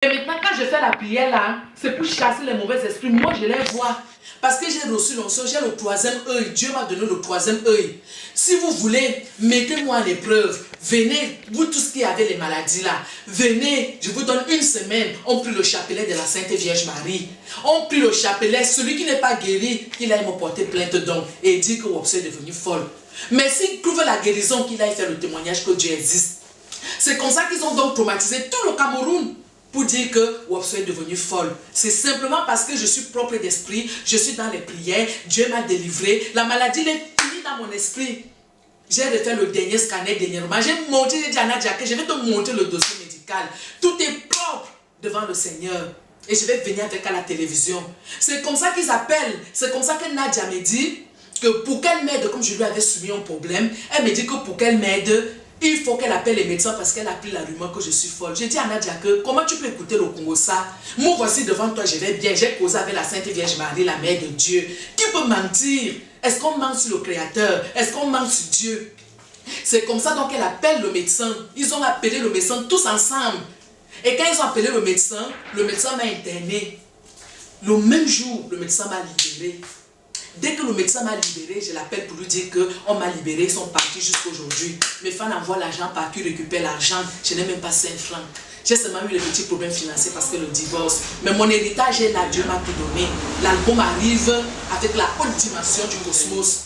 Et maintenant, quand je fais la prière là, c'est pour chasser les mauvais esprits. Moi, je les vois. Parce que j'ai reçu l'onction, j'ai le troisième œil. Dieu m'a donné le troisième œil. Si vous voulez, mettez-moi en épreuve. Venez, vous tous qui avez les maladies là, venez, je vous donne une semaine. On prie le chapelet de la Sainte Vierge Marie. On prie le chapelet, celui qui n'est pas guéri, qu'il aille me porter plainte donc et dire que Wopso est devenu folle. Mais s'il trouve la guérison, qu'il aille faire le témoignage que Dieu existe. C'est comme ça qu'ils ont donc traumatisé tout le Cameroun. Pour dire que Wopso est devenue folle. C'est simplement parce que je suis propre d'esprit, je suis dans les prières, Dieu m'a délivré, la maladie est finie dans mon esprit. J'ai refait le dernier scanner dernièrement, j'ai monté, j'ai dit à Nadia que je vais te montrer le dossier médical. Tout est propre devant le Seigneur. Et je vais venir avec à la télévision. C'est comme ça qu'ils appellent, c'est comme ça que Nadia me dit que pour qu'elle m'aide, comme je lui avais soumis un problème, elle me dit que pour qu'elle m'aide, il faut qu'elle appelle les médecins parce qu'elle a pris la rumeur que je suis folle. J'ai dit à Nadia que comment tu peux écouter le Congo ça? Moi voici devant toi, je vais bien. J'ai causé avec la Sainte Vierge Marie, la Mère de Dieu. Qui peut mentir? Est-ce qu'on ment sur le Créateur? Est-ce qu'on ment sur Dieu? C'est comme ça donc elle appelle le médecin. Ils ont appelé le médecin tous ensemble. Et quand ils ont appelé le médecin m'a interné. Le même jour, le médecin m'a libéré. Dès que le médecin m'a libéré, je l'appelle pour lui dire qu'on m'a libéré, ils sont partis jusqu'aujourd'hui. Mes fans envoient l'argent par qui récupère l'argent. Je n'ai même pas 5 francs. J'ai seulement eu les petits problèmes financiers parce que le divorce. Mais mon héritage est là, Dieu m'a tout donné. L'album arrive avec la haute dimension du cosmos.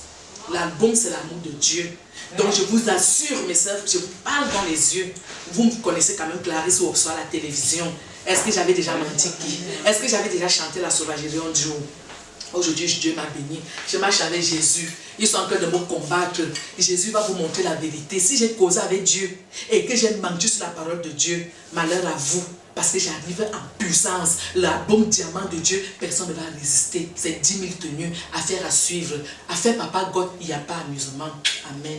L'album, c'est l'amour de Dieu. Donc je vous assure, mes soeurs, je vous parle dans les yeux. Vous me connaissez quand même Clarisse Wopso à la télévision. Est-ce que j'avais déjà menti qui? Est-ce que j'avais déjà chanté la sauvagerie en duo? Aujourd'hui, Dieu m'a béni. Je marche avec Jésus. Ils sont en train de me combattre. Jésus va vous montrer la vérité. Si j'ai causé avec Dieu et que j'ai menti sur la parole de Dieu, malheur à vous. Parce que j'arrive en puissance. La bombe diamant de Dieu, personne ne va résister. C'est 10 000 tenues, affaire à suivre. Affaire Papa God, il n'y a pas amusement. Amen.